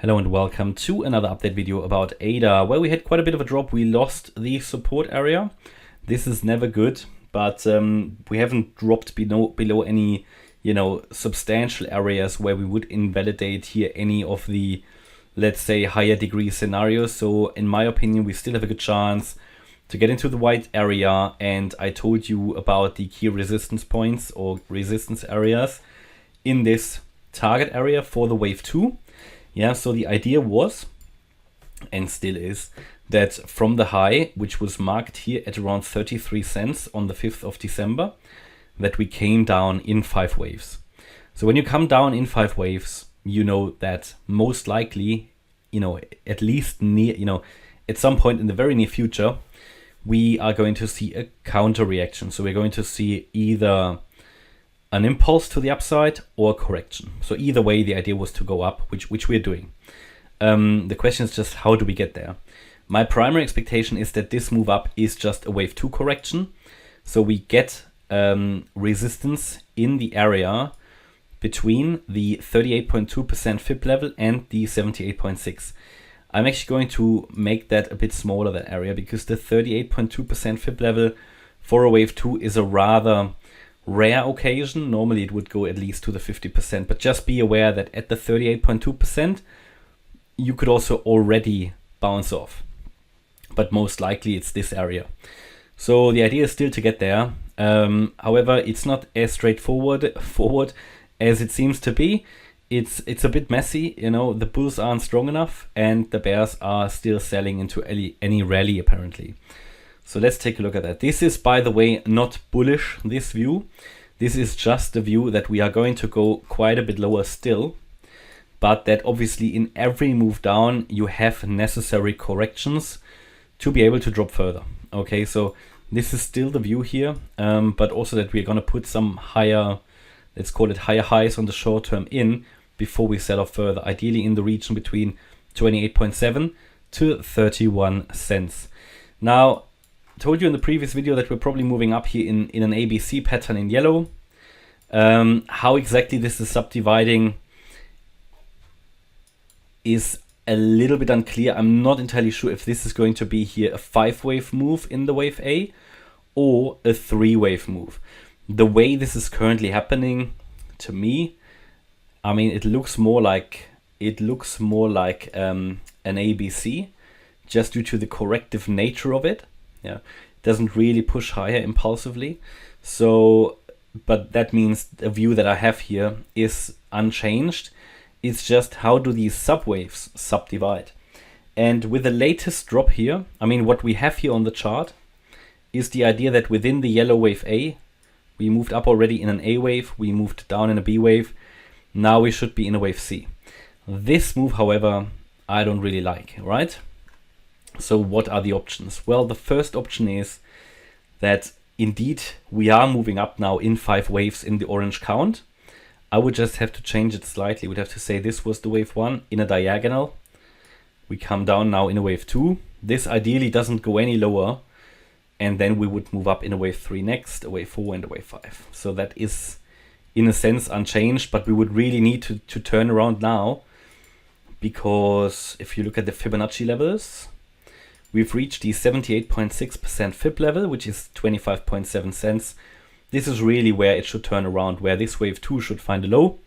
Hello and welcome to another update video about ADA, where we had quite a bit of a drop. We lost the support area. This is never good, but we haven't dropped below any, substantial areas where we would invalidate here any of the, let's say, higher degree scenarios. So in my opinion, we still have a good chance to get into the white area. And I told you about the key resistance points or resistance areas in this target area for the wave 2. Yeah, so the idea was, and still is, that from the high, which was marked here at around 33 cents on the 5th of December, that we came down in 5 waves. So when you come down in 5 waves, you know that most likely, at least near, at some point in the very near future, we are going to see a counter reaction. So we're going to see either an impulse to the upside or correction. So either way, the idea was to go up, which we're doing. The question is just, how do we get there? My primary expectation is that this move up is just a wave 2 correction. So we get resistance in the area between the 38.2% FIB level and the 78.6. I'm actually going to make that a bit smaller, that area, because the 38.2% FIB level for a wave 2 is a rather rare occasion. Normally it would go at least to the 50%, but just be aware that at the 38.2%, you could also already bounce off. But most likely it's this area. So the idea is still to get there. However, it's not as straightforward as it seems to be. It's a bit messy. The bulls aren't strong enough and the bears are still selling into any rally apparently. So let's take a look at that. This is, by the way, not bullish, this view. This is just the view that we are going to go quite a bit lower still, but that obviously in every move down, you have necessary corrections to be able to drop further. Okay, so this is still the view here, but also that we're gonna put some higher, let's call it higher highs on the short term in before we sell off further, ideally in the region between 28.7 to 31 cents. Now, told you in the previous video that we're probably moving up here in an ABC pattern in yellow. How exactly this is subdividing is a little bit unclear. I'm not entirely sure if this is going to be here a 5-wave move in the wave A or a 3-wave move. The way this is currently happening, to me, I mean, it looks more like an ABC, just due to the corrective nature of it. Yeah, it doesn't really push higher impulsively. So, but that means the view that I have here is unchanged. It's just, how do these subwaves subdivide? And with the latest drop here, I mean, what we have here on the chart is the idea that within the yellow wave A, we moved up already in an A wave, we moved down in a B wave. Now we should be in a wave C. This move, however, I don't really like, right? So what are the options? Well, the first option is that indeed we are moving up now in 5 waves in the orange count. I would just have to change it slightly. We'd have to say this was the wave 1 in a diagonal. We come down now in a wave 2. This ideally doesn't go any lower. And then we would move up in a wave 3 next, a wave 4 and a wave 5. So that is in a sense unchanged, but we would really need to turn around now, because if you look at the Fibonacci levels, we've reached the 78.6% FIB level, which is 25.7 cents. This is really where it should turn around, where this wave 2 should find a low.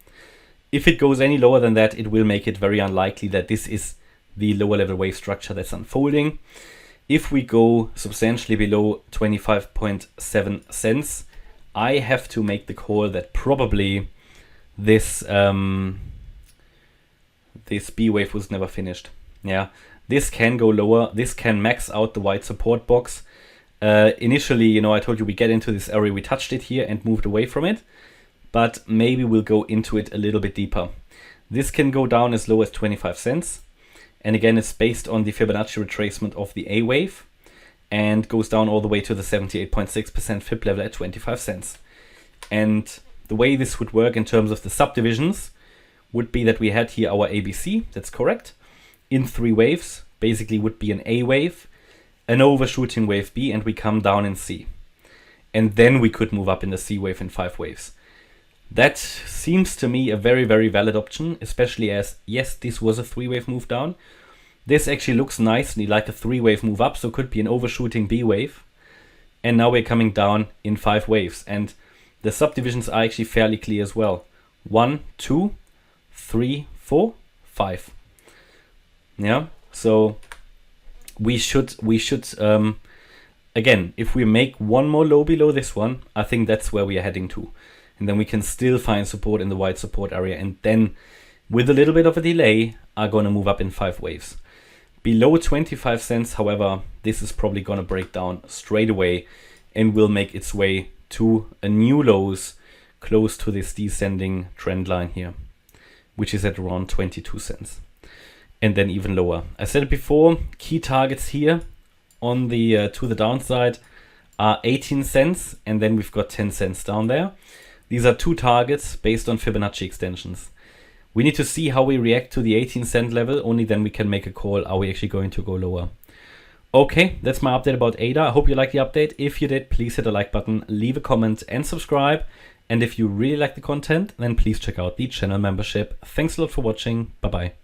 If it goes any lower than that, it will make it very unlikely that this is the lower level wave structure that's unfolding. If we go substantially below 25.7 cents, I have to make the call that probably this this B wave was never finished. Yeah. This can go lower. This can max out the white support box. Initially, I told you we get into this area, we touched it here and moved away from it, but maybe we'll go into it a little bit deeper. This can go down as low as 25 cents. And again, it's based on the Fibonacci retracement of the A wave and goes down all the way to the 78.6% FIB level at 25 cents. And the way this would work in terms of the subdivisions would be that we had here our ABC, that's correct, in 3 waves, basically would be an A wave, an overshooting wave B, and we come down in C. And then we could move up in the C wave in 5 waves. That seems to me a very, very valid option, especially as, yes, this was a 3-wave move down. This actually looks nicely like a 3-wave move up, so it could be an overshooting B wave. And now we're coming down in 5 waves. And the subdivisions are actually fairly clear as well. 1, 2, 3, 4, 5. Yeah, so we should again, if we make one more low below this one, I think that's where we are heading to. And then we can still find support in the wide support area. And then with a little bit of a delay, are going to move up in 5 waves. Below 25 cents, however, this is probably going to break down straight away and will make its way to a new lows close to this descending trend line here, which is at around 22 cents. And then even lower. I said it before, key targets here on the to the downside are 18 cents, and then we've got 10 cents down there. These are 2 targets based on Fibonacci extensions. We need to see how we react to the 18-cent level. Only then we can make a call. Are we actually going to go lower? Okay, that's my update about ADA. I hope you liked the update. If you did, please hit the like button, leave a comment and subscribe. And if you really like the content, then please check out the channel membership. Thanks a lot for watching. Bye-bye.